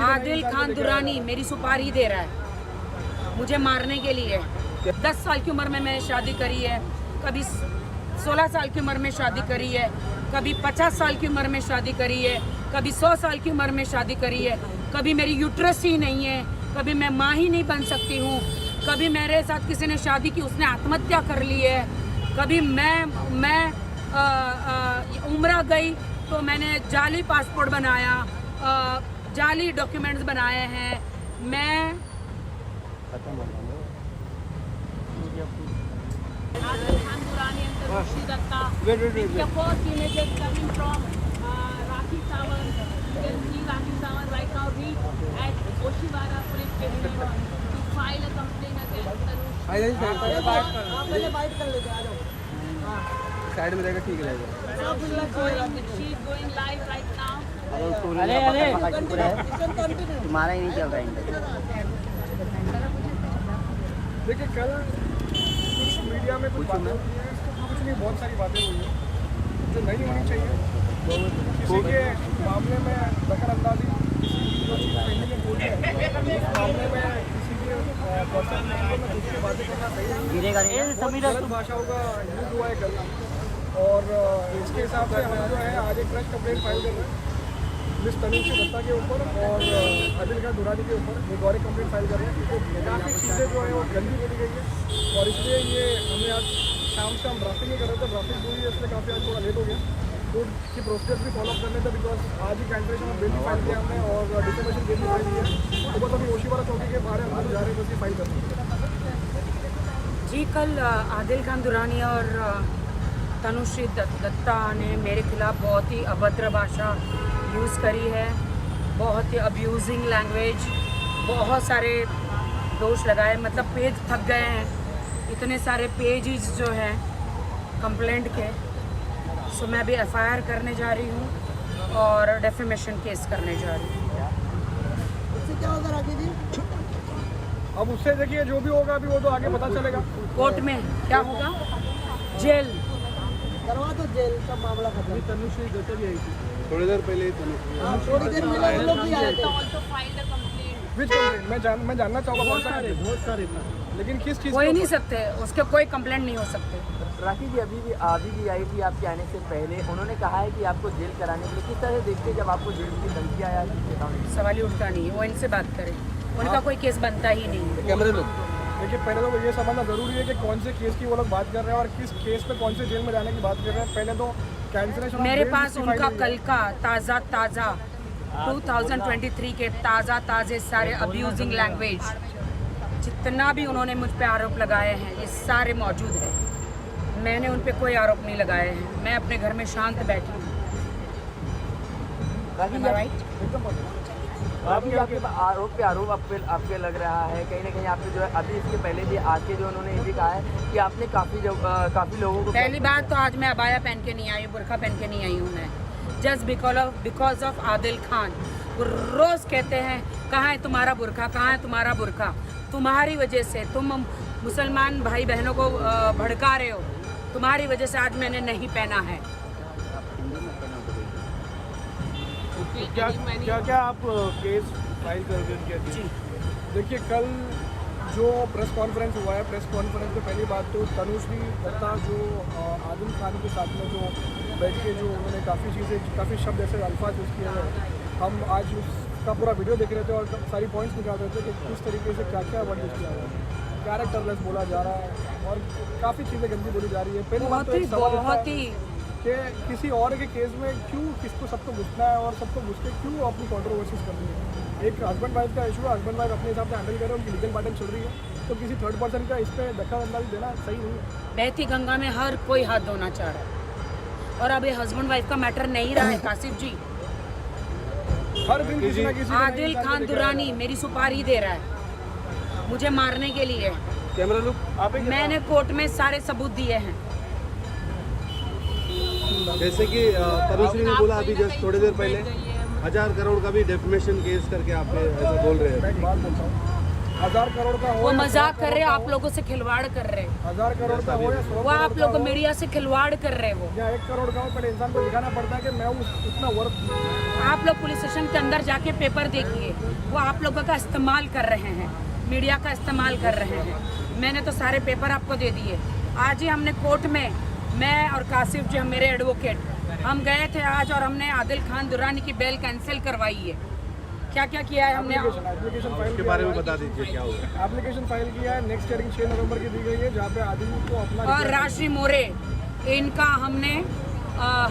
आदिल खान दुरानी मेरी सुपारी दे रहा है मुझे मारने के लिए। 10 साल की उम्र में मैंने शादी करी है, कभी 16 साल की उम्र में शादी करी है, कभी 50 साल की उम्र में शादी करी है, कभी 100 साल की उम्र में शादी करी है। कभी मेरी यूट्रस ही नहीं है, कभी मैं माँ ही नहीं बन सकती हूँ। कभी मेरे साथ किसी ने शादी की, उसने आत्महत्या कर ली है। कभी मैं उम्रा गई तो मैंने जाली पासपोर्ट बनाया, जाली डॉक्यूमेंट्स बनाए हैं। मैं Adil Khan Durrani and Tanushri Datta. The four teenagers coming from Rakhi Sawant. You can see Rakhi Sawant right now reach at Oshiwara police station to file a complaint against Tanushri. पहले बाइट कर लेते आ जाओ। Side में रहेगा ठीक रहेगा। She is going live right now. तुम्हारा ही नहीं चल रहा है। देखिए कल कुछ मीडिया में कुछ बातें हुई हैं, कुछ नहीं, बहुत सारी बातें हुई हैं जो नहीं होनी चाहिए। किसी के मामले में दखल अंदाजी, किसी की जो चीज़ पेंडिंग है कोर्ट में, उस मामले में किसी के पर्सनल मामले में कुछ बातें करना सही है। गलत भाषाओं का यूज हुआ है कल, और इसके हिसाब से हम जो है आज एक फ्रेश कंप्लेंट फाइल कर रहे हैं मिस तनुश्री दत्ता के ऊपर और आदिल खान दुरानी के ऊपर एक और एक कंप्लेंट फाइल कर रहे हैं, क्योंकि काफ़ी चीज़ें जो है वो गंदी बोली गई है। और इसलिए ये हमें आज शाम से हम ड्राफ्टिंग ही कर रहे थे, ड्राफ्टिंग पूरी है, इसलिए काफ़ी आज थोड़ा लेट हो गया। कोर्ट की प्रोसीजर भी फॉलो अप करने थे, बिकॉज आज ही कैंसलेशन ऑफ बिल भी फाइल किया हमने और डिफेमेशन केस भी फाइल किया है। तो बस अभी ओशीवारा चौकी के बाहर हम जा रहे हैं, बस ये फाइल करते जी, कल आदिल खान दुरानी और तनुश्री दत्ता ने मेरे खिलाफ बहुत ही अभद्र भाषा यूज़ करी है, बहुत ही अब्यूजिंग लैंग्वेज, बहुत सारे दोष लगाए। मतलब पेज थक गए हैं, इतने सारे पेजेस जो हैं कंप्लेंट के। सो मैं भी एफआईआर करने जा रही हूँ और डेफेमेशन केस करने जा रही हूँ। उससे क्या होगा राखी जी? अब उससे देखिए जो भी होगा अभी वो तो आगे पता चलेगा। कोर्ट में क्या होगा, जेल करवा दो, जेल का मामला खत्म। तनुश्री दत्ता भी आई थी थोड़ी देर पहले। थोड़ी देर पहले हम लोग भी आए थे। विच कंप्लेंट मैं जानना चाहूँगा। बहुत सारे लेकिन किस चीज़ हो ही नहीं सकते, उसके कोई कंप्लेंट नहीं हो सकते। राखी जी अभी भी आई थी आपके आने से पहले, उन्होंने कहा है कि आपको जेल कराने के लिए, किस तरह से देखते हैं जब आपको जेल की धमकी आया? सवाल ही उठता नहीं है, वो इनसे बात करें, उनका कोई केस बनता ही नहीं है। कैमरे लोग देखिए, पहले तो ये समझना ज़रूरी है कि कौन से केस की वो लोग बात कर रहे हैं और किस केस पे कौन से जेल में जाने की बात कर रहे हैं। पहले तो कैंसलेशन मेरे पास उनका कल का ताज़ा 2023 के ताज़े सारे अब्यूजिंग लैंग्वेज, जितना भी उन्होंने मुझ पे आरोप लगाए हैं, ये सारे मौजूद हैं। मैंने उन पे कोई आरोप नहीं लगाए हैं, मैं अपने घर में शांत बैठी हूँ। अभी आपके आरोप पे आरोप आपके लग रहा है, कहीं ना कहीं आपने जो है अभी इसके पहले भी आज के जो उन्होंने ये भी कहा है कि आपने काफ़ी लोगों को। पहली बात तो आज मैं अबाया पहन के नहीं आई हूँ, बुरखा पहन के नहीं आई हूँ मैं, just because of Adil Khan. वो रोज़ कहते हैं कहाँ है तुम्हारा बुरखा, कहाँ है तुम्हारा बुरखा। तुम्हारी वजह से, तुम मुसलमान भाई बहनों को भड़का रहे हो, तुम्हारी वजह से आज मैंने नहीं पहना है। क्या आप केस फाइल करके उनके? देखिए कल जो प्रेस कॉन्फ्रेंस हुआ है, प्रेस कॉन्फ्रेंस में पहली बात तो तनुश्री दत्ता जो आदिल खान के साथ में जो बैठ के जो उन्होंने काफ़ी शब्द ऐसे अल्फाज यूज़ किए हैं। हम आज उसका पूरा वीडियो देख रहे थे और सारी पॉइंट्स निकाल रहे थे कि किस तरीके से क्या क्या वर्ड यूज़ किया हुआ है, कैरेक्टरलेस बोला जा रहा है और काफ़ी चीज़ें गंदी बोली जा रही है। पहली बात तो एक सवाल कि किसी और के केस में क्यों किसको सबको घुसना है और सबको घुस के क्यों अपनी कॉन्ट्रोवर्सीज करनी है। एक हस्बैंड वाइफ का इशू है, हस्बैंड वाइफ अपने हिसाब से हैंडल कर रहे हैं, उनकी लीगल बैटल चल रही है, तो किसी थर्ड पर्सन का इस पर दखल अंदाजी देना सही नहीं है। बहती गंगा में हर कोई हाथ धोना चाह रहा है और अब ये हस्बैंड वाइफ का मैटर नहीं रहा है कासिफ जी। हर दिन किसी ना किसी आदिल खान दुरानी मेरी सुपारी दे रहा है मुझे मारने के लिए। कैमरा लुक मैंने कोर्ट में सारे सबूत दिए हैं। जैसे कि तनुश्री ने बोला अभी जस्ट थोड़ी देर पहले 1000 करोड़ का भी डेफमेशन केस करके आप ऐसा बोल रहे हैं। मैं एक बात बोलता हूँ, 1000 करोड़ का हो वो या मजाक 100 कर रहे हैं, करोड़ आप लोगों से खिलवाड़ कर रहे हैं। 1000 करोड़ का हो या 100 वो आप करोड़ लोग का हो, मीडिया से खिलवाड़ कर रहे हो। या 1 करोड़ का हो, पहले इंसान को दिखाना पड़ता है कि मैं उतना वर्थ। आप लोग पुलिस स्टेशन के अंदर जाके पेपर देखिए, वो आप लोगों का इस्तेमाल कर रहे हैं, मीडिया का इस्तेमाल कर रहे हैं। मैंने तो सारे पेपर आपको दे दिए। आज ही हमने कोर्ट में, मैं और कासिफ जो मेरे एडवोकेट, हम गए थे आज और हमने आदिल खान दुर्रानी की बेल कैंसिल करवाई है। क्या क्या किया है हमने? एप्लीकेशन फाइल के बारे में बता दीजिए क्या होगा। एप्लीकेशन फाइल किया है, नेक्स्ट हियरिंग 6 नवंबर की दी गई है, जहाँ पे आदिल को अपना और राशि मोरे, इनका हमने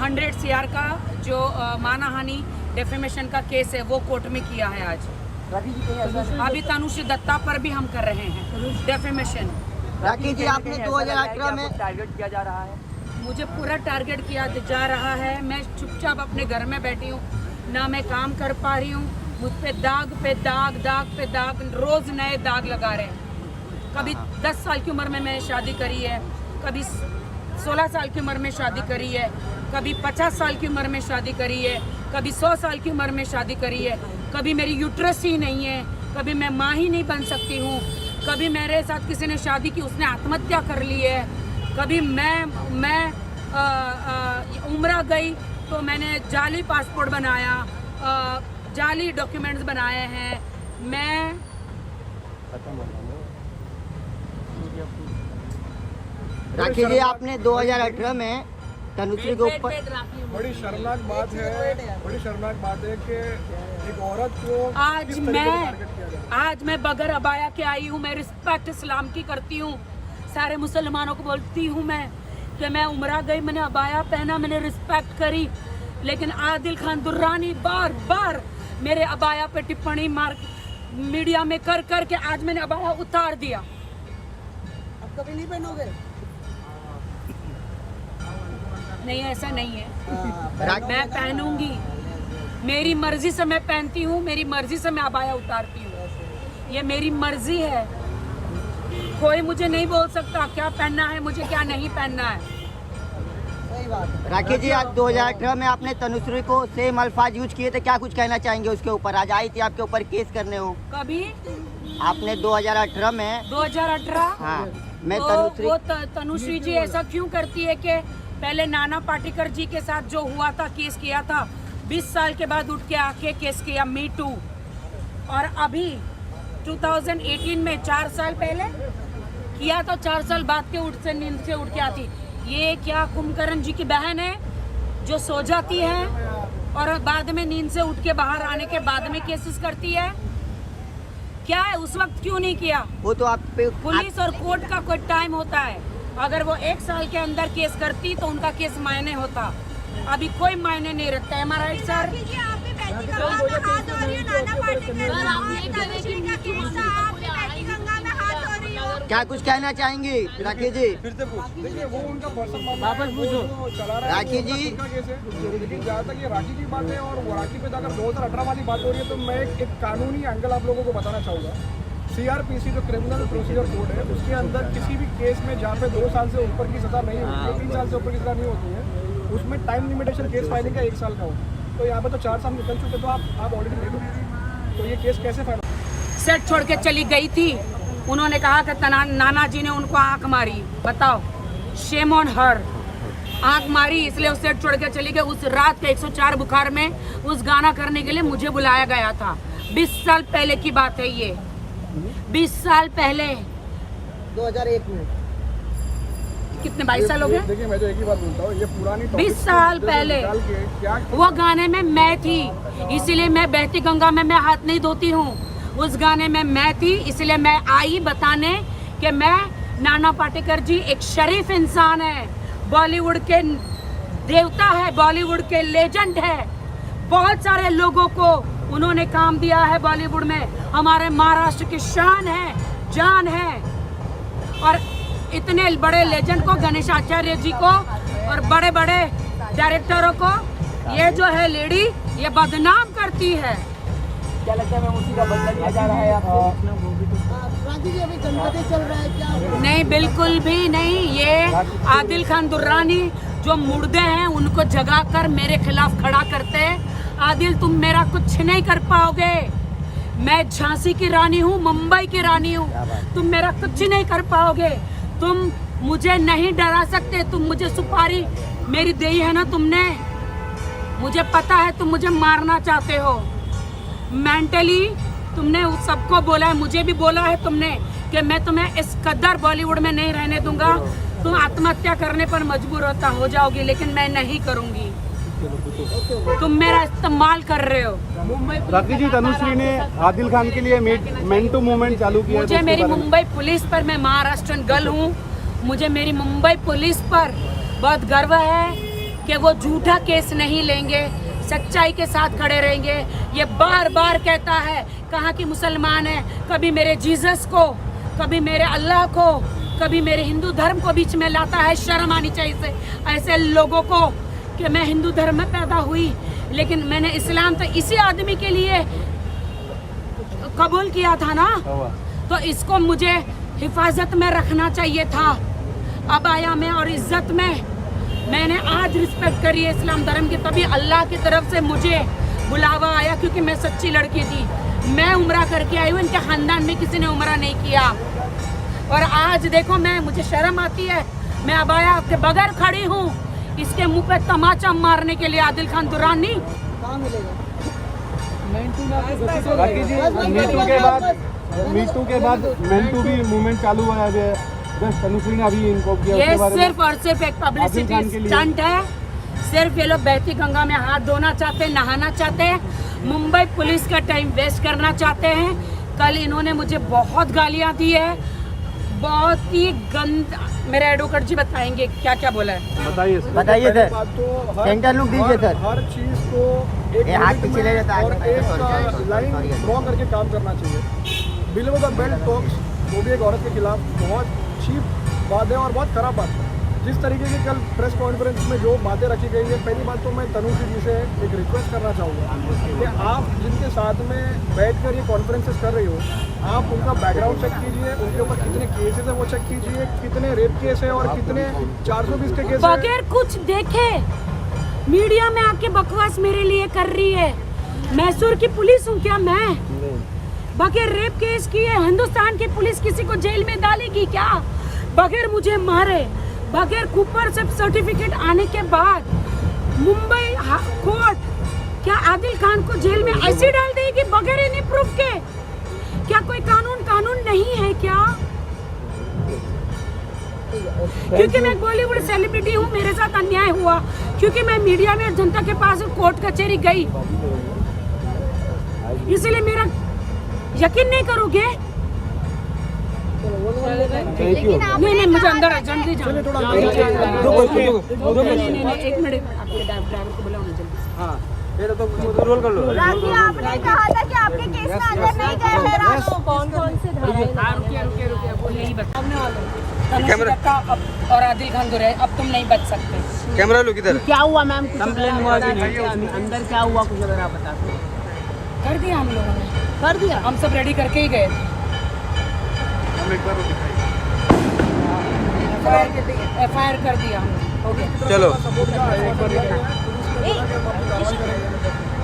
100 CR का जो मानहानि डेफेमेशन का केस है वो कोर्ट में किया है आज। राखी जी कहीं ऐसा अभी तनुश्री दत्ता पर भी हम कर रहे हैं डेफेमेशन। राखी जी आपने 2018 में टारगेट किया जा रहा है? मुझे पूरा टारगेट किया जा रहा है। मैं चुपचाप अपने घर में बैठी हूँ, ना मैं काम कर पा रही हूँ। मुझ पे दाग पे दाग, दाग पे दाग, रोज नए दाग लगा रहे हैं। कभी 10 साल की उम्र में मैंने शादी करी है, कभी 16 साल की उम्र में शादी करी है, कभी 50 साल की उम्र में शादी करी है, कभी 100 साल की उम्र में शादी करी है। कभी मेरी यूट्रस ही नहीं है, कभी मैं माँ ही नहीं बन सकती हूँ, कभी मेरे साथ किसी ने शादी की, उसने आत्महत्या कर ली है। कभी मैं उम्रा गई तो मैंने जाली पासपोर्ट बनाया, जाली डॉक्यूमेंट्स बनाए हैं। मैं राखी जी आपने 2018 में तनुश्री के ऊपर बड़ी शर्मनाक बात है, बड़ी शर्मनाक बात है कि एक औरत को आज किस तरीके से टारगेट किया जाए। आज मैं बगैर अबाया के आई हूँ। मैं रिस्पेक्ट इस्लाम की करती हूँ, सारे मुसलमानों को बोलती हूँ मैं कि मैं उम्रा गई, मैंने अबाया पहना, मैंने रिस्पेक्ट करी। लेकिन आदिल खान दुर्रानी बार बार मेरे अबाया पे टिप्पणी मार मीडिया में कर कर के आज मैंने अबाया उतार दिया। अब कभी नहीं पहनोगे? नहीं, ऐसा नहीं है। मैं पहनूंगी, मेरी मर्जी से मैं पहनती हूँ, मेरी मर्जी से मैं अबाया उतारती हूँ। ये मेरी मर्जी है, कोई मुझे नहीं बोल सकता क्या पहनना है, मुझे क्या नहीं पहनना है। सही बात है। राखी जी आज 2018 में आपने तनुश्री को सेम अल्फाज यूज किए थे, क्या कुछ कहना चाहेंगे उसके ऊपर? आज आई थी आपके ऊपर केस करने हो। कभी आपने 2018 में 2018 हाँ मैं तो तनुश्री वो तनुश्री जी ऐसा क्यों करती है कि पहले नाना पाटेकर जी के साथ जो हुआ था, केस किया था, 20 साल के बाद उठ के आके केस किया मी टू, और अभी 2018 में 4 साल पहले किया तो 4 साल बाद के नींद से उठ के आती। ये क्या कुंभकर्ण जी की बहन है जो सो जाती है और बाद में नींद से उठ के बाहर आने के बाद में केसेस करती है? क्या है, उस वक्त क्यों नहीं किया? वो तो आप पे पुलिस और कोर्ट का कोई टाइम होता है। अगर वो 1 साल के अंदर केस करती तो उनका केस मायने होता, अभी कोई मायने नहीं रखता है। हमारा राइट सर, क्या कुछ कहना चाहेंगे राखी जी? देखिए वो उनका पर्सनल वापस पूछो चला रहा है, राखी वो जी। उनका केस है। लेकिन जहाँ तक ये राखी की बात है और वो राखी पे अगर 2018 वाली बात हो रही है तो मैं एक कानूनी एंगल आप लोगों को बताना चाहूँगा। CRPC जो क्रिमिनल प्रोसीजर कोड है उसके अंदर किसी भी केस में जहाँ पे 2 साल से ऊपर की सज़ा नहीं होती है, 3 साल से ऊपर की सज़ा नहीं होती है, उसमें टाइम लिमिटेशन केस फाइलिंग का 1 साल का होता। तो यहाँ पे तो 4 साल निकल चुके, तो आप ऑलरेडी ले लो, तो ये केस कैसे फाइल? सेट छोड़ के चली गई थी, उन्होंने कहा कि नाना जी ने उनको आंख मारी। बताओ, शेम ऑन हर। आंख मारी इसलिए उस सेट छोड़ के चली गई। उस रात के 104 बुखार में उस गाना करने के लिए मुझे बुलाया गया था। 20 साल पहले की बात है ये, 20 साल पहले। 2001 में कितने 22 साल हो गए? देखिए मैं तो एक ही बात बोलता हूँ, ये पुरानी 20 साल पहले वो गाने में मैं थी, इसीलिए मैं बहती गंगा में मैं हाथ नहीं धोती हूँ। उस गाने में मैं थी, इसलिए मैं आई बताने कि मैं, नाना पाटेकर जी एक शरीफ इंसान है, बॉलीवुड के देवता है, बॉलीवुड के लेजेंड है। बहुत सारे लोगों को उन्होंने काम दिया है बॉलीवुड में। हमारे महाराष्ट्र की शान है, जान है। और इतने बड़े लेजेंड को, गणेश आचार्य जी को और बड़े बड़े डायरेक्टरों को ये जो है लेडी ये बदनाम करती है। क्या लगता है मैम उसी का बदला लिया जा रहा है आपको? राखी जी अभी गणपति चल रहा है, क्या नहीं, बिल्कुल भी नहीं। ये आदिल खान दुर्रानी जो मुर्दे हैं उनको जगा कर मेरे खिलाफ खड़ा करते हैं। आदिल, तुम मेरा कुछ नहीं कर पाओगे, मैं झांसी की रानी हूँ, मुंबई की रानी हूँ। तुम मेरा कुछ नहीं कर पाओगे। तुम मुझे नहीं डरा सकते। तुम मुझे सुपारी मेरी दी है ना तुमने, मुझे पता है तुम मुझे मारना चाहते हो। मेंटली तुमने उस सबको बोला है, मुझे भी बोला है तुमने कि मैं तुम्हें इस कदर बॉलीवुड में नहीं रहने दूंगा। तुम आत्महत्या करने पर मजबूर हो जाओगी, लेकिन मैं नहीं करूंगी। तुम मेरा इस्तेमाल कर रहे हो। राखी जी, तनुश्री ने आदिल खान के लिए मेन टू मूवमेंट चालू किया है, मुझे तो उसके मेरी बारे में- मुंबई पुलिस पर, मैं महाराष्ट्रन गर्ल हूँ, मुझे मेरी मुंबई पुलिस पर बहुत गर्व है कि वो झूठा केस नहीं लेंगे, सच्चाई के साथ खड़े रहेंगे। ये बार बार कहता है कहाँ की मुसलमान है, कभी मेरे जीसस को, कभी मेरे अल्लाह को, कभी मेरे हिंदू धर्म को बीच में लाता है। शर्म आनी चाहिए ऐसे लोगों को कि मैं हिंदू धर्म में पैदा हुई, लेकिन मैंने इस्लाम तो इसी आदमी के लिए कबूल किया था ना, तो इसको मुझे हिफाजत में रखना चाहिए था। अब आया मैं और इज्जत में, मैंने आज रिस्पेक्ट करी है इस्लाम धर्म की, तभी अल्लाह की तरफ से मुझे बुलावा आया, क्योंकि मैं सच्ची लड़की थी। मैं उम्रा करके आई हूँ, इनके खानदान में किसी ने उम्रा नहीं किया। और आज देखो मुझे शर्म आती है, मैं अबाया के बगैर खड़ी हूँ, इसके मुंह पे तमाचा मारने के लिए आदिल खान दुरानी। राखी जी, मीटू के बाद मेन टू भी मूवमेंट चालू हुआ है। जस्ट तनुश्री ने अभी इनको किया, ये उसके बारे में- सिर्फ और सिर्फ एक आदिल खान के पब्लिसिटी लिए- स्टंट है। सिर्फ ये लोग बहती गंगा में हाथ धोना चाहते हैं, नहाना चाहते हैं, मुंबई पुलिस का टाइम वेस्ट करना चाहते हैं। कल इन्होंने मुझे बहुत गालियां दी है, बहुत ही गंद। मेरे एडवोकेट जी बताएंगे क्या क्या बोला है। बताइए सर। बताइए सर, बात तो सेंटर लुक दीजिए सर। हर चीज को एक ये हाथ लिमिट पीछे ले में जाता है, और आगे एक सॉरी, लाइन सॉरी। ड्रॉ करके काम करना चाहिए। बिलो द बेल्ट टॉक्स, वो भी एक औरत के खिलाफ बहुत चीप बात है और बहुत खराब बात है। जिस तरीके की कल प्रेस कॉन्फ्रेंस में जो बातें रखी गई है, पहली बात तो मैं तनुश्री जी से एक रिक्वेस्ट करना चाहूँगा कि आप जिनके साथ में बैठकर ये कॉन्फ्रेंसेस कर रही हो, आप उनका बैकग्राउंड चेक कीजिए, उनके ऊपर कितने केसेस है वो चेक कीजिए, कितने रेप केस है और कितने 420 के केस है। बगैर कुछ देखे मीडिया में आके बकवास मेरे लिए कर रही है। मैसूर की पुलिस हूँ क्या मैं? बगैर रेप केस किए हिंदुस्तान की पुलिस किसी को जेल में डालेगी क्या? बगैर मुझे मारे, बगैर कूपर से सर्टिफिकेट आने के बाद मुंबई कोर्ट क्या आदिल खान को जेल में ऐसे डाल देगी बगैर इन्हीं प्रूफ के? क्या कोई कानून नहीं है क्या? क्योंकि मैं बॉलीवुड सेलिब्रिटी हूँ, मेरे साथ अन्याय हुआ, क्योंकि मैं मीडिया में जनता के पास कोर्ट कचहरी गई, इसलिए मेरा यकीन नहीं करोगे? Thank you. नहीं मुझे अंदर जल्दी जाना। नहीं, एक मिनट, आपके ड्राइवर को बुलाओ ना जल्दी से। हाँ, ये तो रोल कर लो। राखी, आपने कहा था कि आपके केस में अंदर नहीं गए हैं राखी। कौन से रुकिए वो यही बता तनुश्री दत्ता और आदिल खान दुरे, अब तुम नहीं बच सकते। कैमरा लो किधर? क्या हुआ मैम? कंप्लेन हुआ कि नहीं? अंदर क्या हुआ कुछ अगर आप बता दो। कर दिया हम लोगों ने, कर दिया। हम सब रेडी करके ही गए। FIR कर दिया हमने। चलो।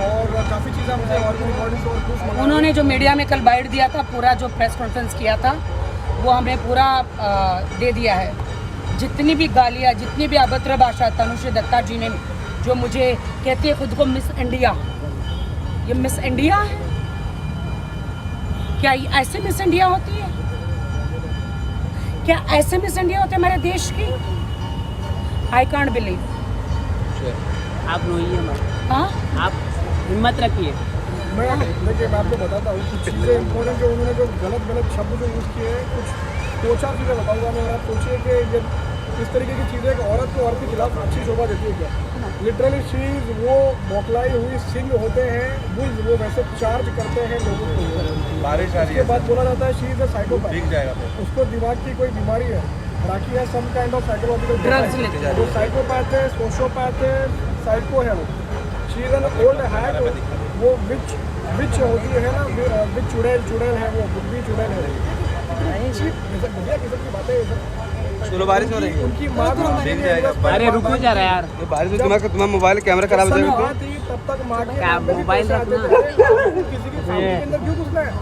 और काफ़ी चीज़ें मुझे और भी रिकॉर्डिंग्स और प्रूफ मंगा। उन्होंने जो मीडिया में कल बाइट दिया था, पूरा जो प्रेस कॉन्फ्रेंस किया था, वो हमें पूरा दे दिया है। जितनी भी गालियाँ, जितनी भी अभद्र भाषा तनुश्री दत्ता जी ने, जो मुझे कहती है खुद को मिस इंडिया, ये मिस इंडिया है क्या? ये ऐसे मिस इंडिया होती है क्या? ऐसे मिस इंडिया होते हमारे देश की? I can't believe. आप रोइए मत, हाँ, आप हिम्मत रखिए। मैं देखिए, मैं आपको बताता हूँ कुछ चीज़ें इम्पोर्टेंट जो उन्होंने जो गलत शब्द जो यूज़ किए हैं, कुछ दो चार चीज़ें बताऊँगा मैं। आप सोचिए कि ये इस तरीके की चीज़ें एक औरत को औरत के खिलाफ अच्छी शोभा देती है क्या? लिटरली शीज वो बौखलाई हुई सिंह होते हैं, वो वैसे चार्ज करते हैं लोगों को। बारिश आ रही उसके है, बाद बोला जाता है शी इज अ साइकोपैथ, दिख जाएगा तो। उसको दिमाग की कोई बीमारी है। राखी है some kind of psychological Drugs लेते डिसऑर्डर। वो साइकोपैथ है, सोशियोपैथ है, साइको है वो। She is an old hag, वो विच होती है ना, विच चुड़ैल है, वो बुद्धि चुड़ैल है। घटिया किस्म की बातें हैं ये सब। चलो बारिश हो रही है, उनकी माँ भी उनके लिए दिवस पर अरे रुको जा रहा यार। ये बारिश में तुम्हारा मोबाइल कैमरा खराब हो जाएगा। बात थी, तब तक माँ के क्या नाम पे भी मोबाइल पैसा रखना? आते थे। किसी की फैमिली के अंदर क्यों घुसना है?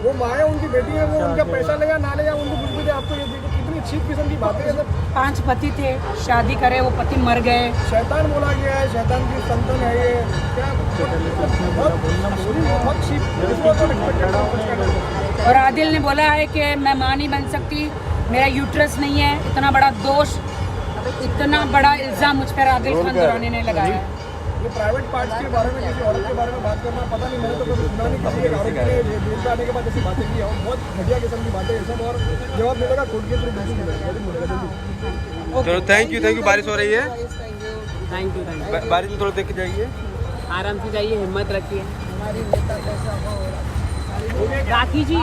वो माँ है, उनकी बेटी है, वो उनका पैसा ले या ना ले या उनको कुछ भी दे। आपको ये देखो कितनी चीप किस्म की बातें हैं सर। 5 पति थे, शादी करे, वो पति मर गए। शैतान बोला गया है, शैतान की संतान है ये। क्या बहुत चीप। इसको तो respect करना चाहिए। और आदिल ने बोला है कि मैं माँ नहीं बन सकती, मेरा यूट्रस नहीं है। इतना बड़ा दोष, इतना बड़ा इल्ज़ाम मुझ पर आदिल खान दुरानी ने लगाया है। ये प्राइवेट पार्ट्स के बारे में, किसी औरत के बारे में बात करना, पता नहीं, मैंने तो कभी सुना नहीं किसी एक औरत के लिए जेल पे आने के बाद ऐसी बातें की। और बहुत घटिया किस्म की बातें ये सब। और जवाब मिलेगा कोर्ट के थ्रू, बिल्कुल मिलेगा जल्दी। चलो थैंक यू, बारिश हो रही है, थैंक यू। बारिश में थोड़ा देख के जाइए, आराम से जाइए, हिम्मत रखिए। राखी जी